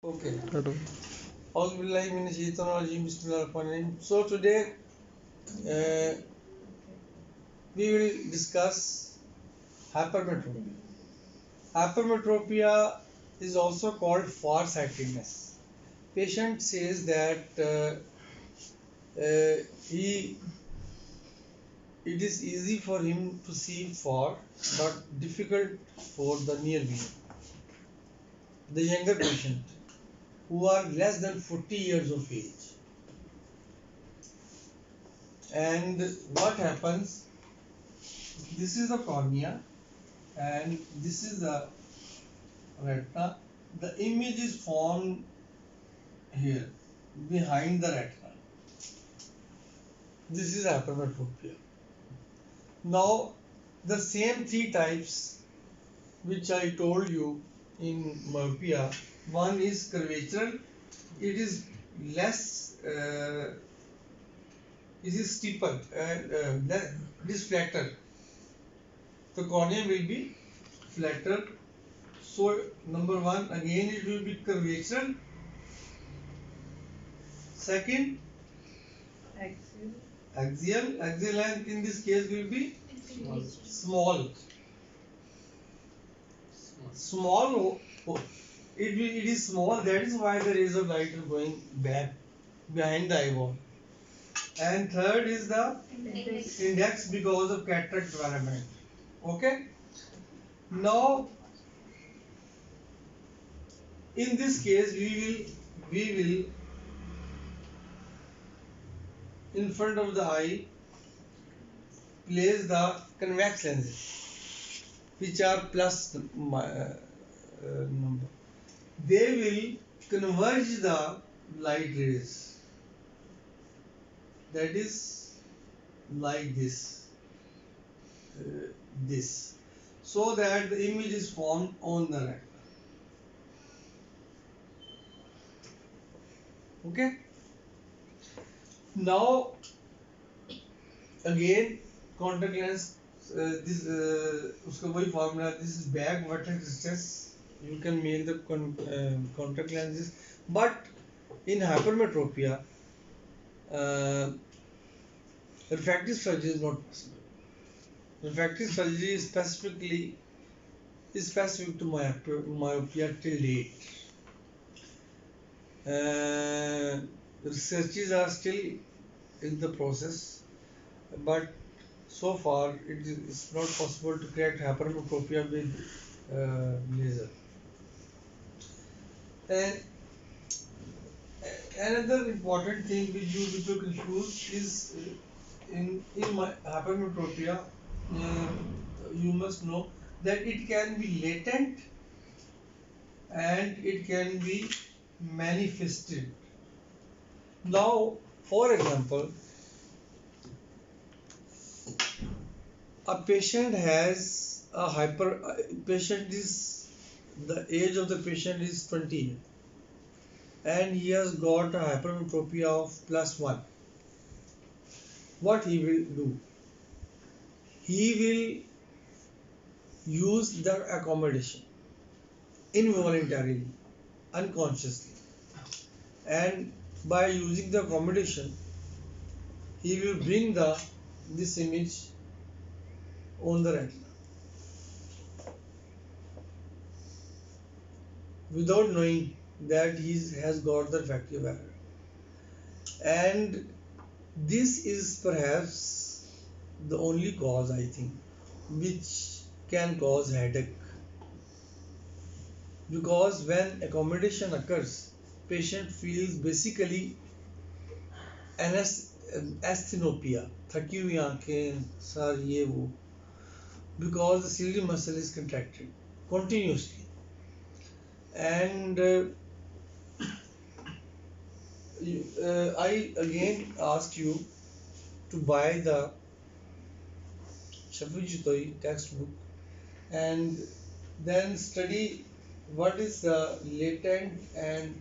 Okay. Hello. So today uh, we will discuss hypermetropia. Hypermetropia is also called farsightedness. Patient says that he it is easy for him to see far, but difficult for the near vision. The younger patient who are less than 40 years of age. And what happens? This is the cornea and this is the retina. The image is formed here behind the retina. This is hypermetropia. Now, the same three types which I told you in myopia, one is curvature, it is less, it is steeper and it is flatter. The cornea will be flatter. So, number one, again it will be curvature. Second, axial length in this case will be small. Small, it is small, that is why the rays of light are going back behind the eyeball. And third is the index because of cataract development. Okay. Now in this case we will in front of the eye place the convex lenses which are plus number. They will converge the light rays, that is like this, so that the image is formed on the retina. Okay. Now again contact lens, this uska वही formula, this is back vertex distance, you can make the contact lenses, but in hypermetropia uh, refractive surgery is not possible. Refractive surgery is specific to myopia till date. Researches are still in the process, but so far it is not possible to correct hypermetropia with laser. And another important thing which you confuse is in my hypermetropia, you must know that it can be latent and it can be manifested. Now, for example, a patient has a patient is the age of the patient is 20 and he has got a hypermetropia of +1. What he will do? He will use the accommodation involuntarily, unconsciously, and by using the accommodation, he will bring this image on the retina without knowing that he has got the refractive error. And this is perhaps the only cause, I think, which can cause headache, because when accommodation occurs, patient feels basically astigmatism, थकी हुई आंखें, sir ये वो, because the ciliary muscle is contracted continuously. And I again ask you to buy the Shafujitoi textbook and then study what is the latent and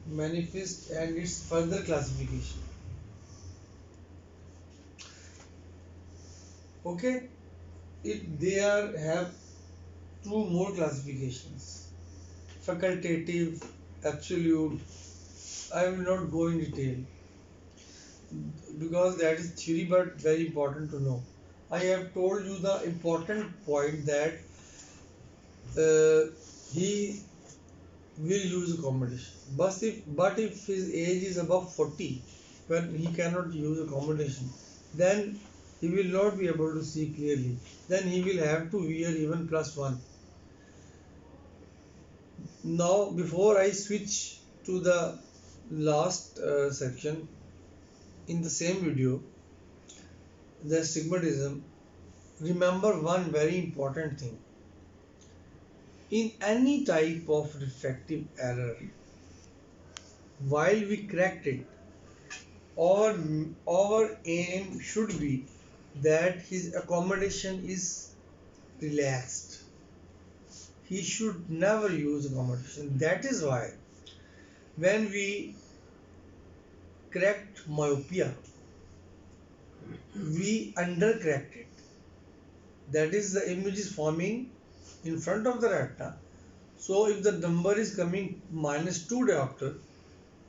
manifest and its further classification. Okay, have two more classifications: facultative absolute. I will not go in detail because that is theory, but very important to know. I have told you the important point that uh, he will use accommodation. But if his age is above 40, when he cannot use accommodation, then he will not be able to see clearly. Then he will have to wear even plus one. Now, before I switch to the last section in the same video, the astigmatism, remember one very important thing. In any type of refractive error, while we correct it, our, our aim should be that his accommodation is relaxed. He should never use accommodation. That is why when we correct myopia, we undercorrect it. That is, the image is forming in front of the retina. So if the number is coming -2 diopter,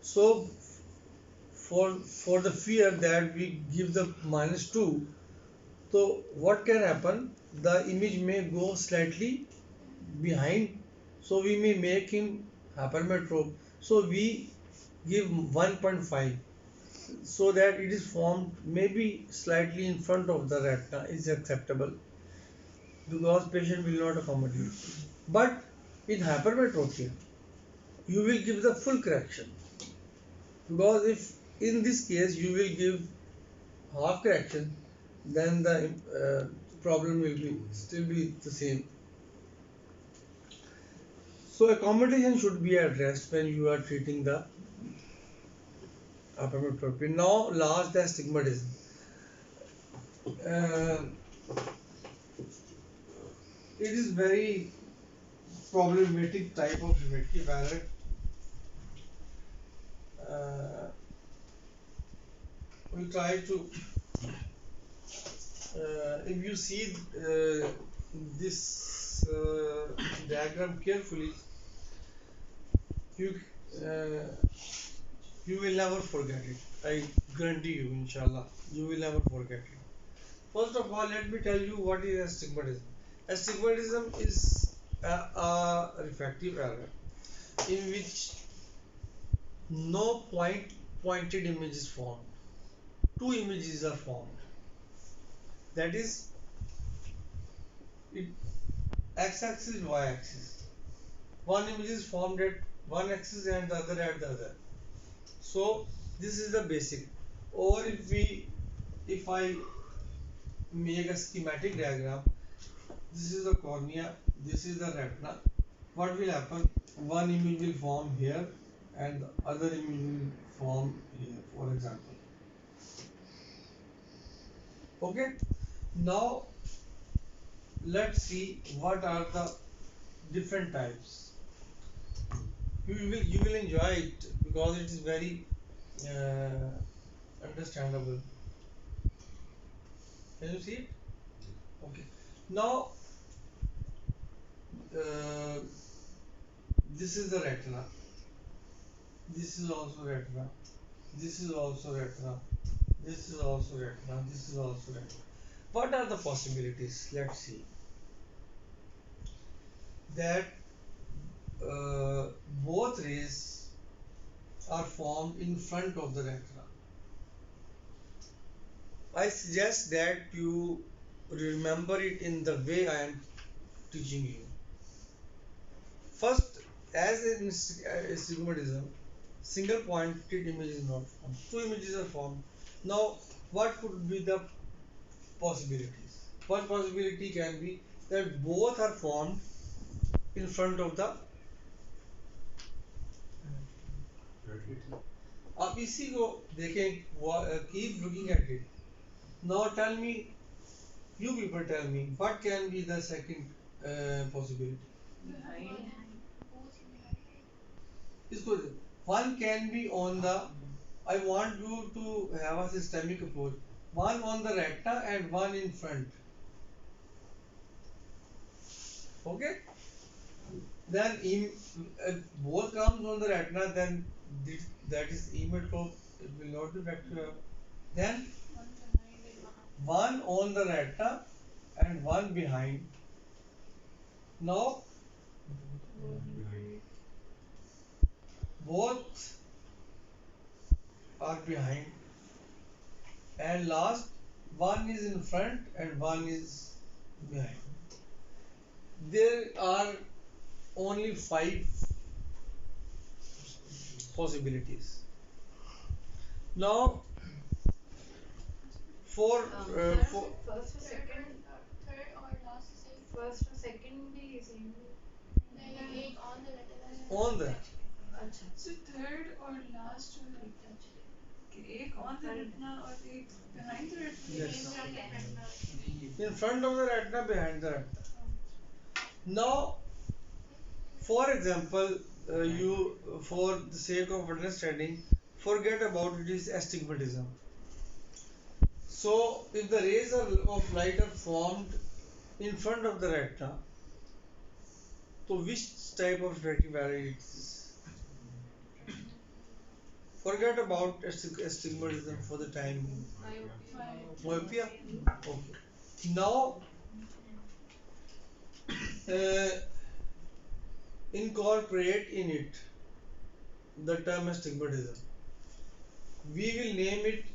so for the fear that we give the -2, so what can happen? The image may go slightly behind, so we may make him hypermetrop. So we give 1.5 so that it is formed maybe slightly in front of the retina is acceptable because patient will not accommodate. But in hypermetropia, you will give the full correction because if in this case you will give half correction, then the problem will be still be the same. So accommodation should be addressed when you are treating the hypermetropia. Now, last, the astigmatism. Uh, it is very problematic type of refractive error. Uh, we try to if you see this diagram carefully, you uh, you will never forget it. I guarantee you, inshallah, you will never forget it. First of all, let me tell you what is astigmatism. Astigmatism is a refractive error in which no pointed image is formed. Two images are formed. That is, it x-axis and y-axis. One image is formed at one axis and the other at the other. So this is the basic. Or if I make a schematic diagram, this is the cornea, this is the retina. What will happen? One image will form here and the other image will form here, for example. Okay. Now let's see what are the different types. You will enjoy it because it is very understandable. Can you see it? Okay. Now uh, this is the retina. This is also retina. This is also retina. This is also retina. This is also retina. What are the possibilities? Let's see. That uh, both rays are formed in front of the retina. I suggest that you remember it in the way I am teaching you. First, as in astigmatism, single pointed image is not formed. Two images are formed. Now, what could be the possibilities? One possibility can be that both are formed in front of the. अब इसी को देखें, keep looking at it. Now tell me, you people tell me, what can be the second possibility? इसको one can be on the. I want you to have a systemic approach. One on the retina and one in front. Okay? then both comes on the retina, then that is emmetrope, it will not be bacteria. Then one on the retina and one behind. Now both are behind, and last one is in front and one is behind. There are only five possibilities. Now for first or second, third or last same. First or second भी same नहीं एक on the letter है on the अच्छा So third or last जो है कि एक on the retina और एक behind the retina yes, in front of retina in front of the retina, behind the retina. Now, for example, you for the sake of understanding, forget about it is astigmatism. So, if the rays of light are formed in front of the retina, so which type of retinal it is? Forget about astigmatism for the time being. Myopia? Okay. Now, uh, incorporate in it the term astigmatism. We will name it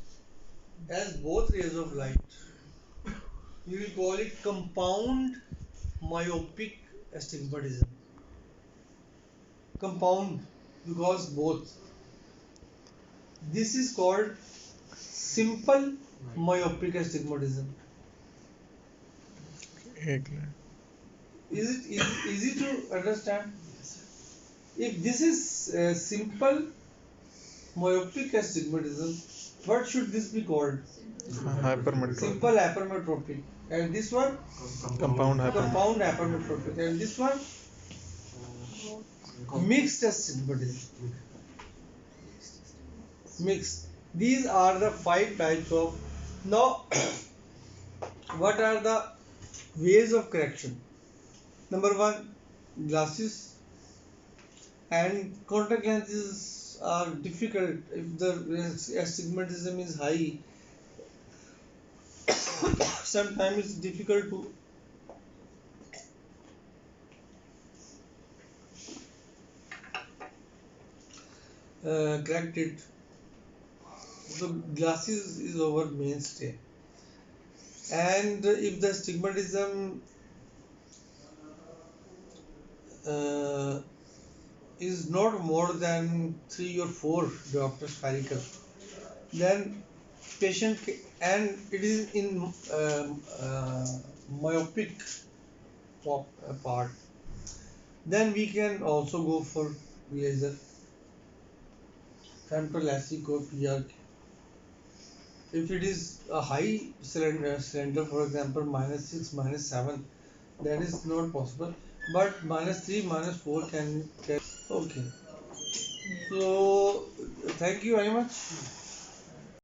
as both rays of light. We will call it compound myopic astigmatism. Compound because both. This is called simple myopic astigmatism. Is it easy to understand? If this is simple myopic astigmatism, what should this be called? Hypermetropic. Simple hypermetropic. And this one? Compound hypermetropic. Compound hypermetropic. And this one? Mixed astigmatism. Mixed. These are the five types of. Now, what are the ways of correction? Number one, glasses and contact lenses are difficult if the astigmatism is high. Sometimes it's difficult to correct it. So glasses is our mainstay. And if the astigmatism uh, is not more than 3 or 4 diopters spherical, then patient and it is in myopic part, then we can also go for laser, frontal LASIK or PRK. If it is a high cylinder, for example -6, -7, that is not possible, but -3, -4 can. Okay, so thank you very much.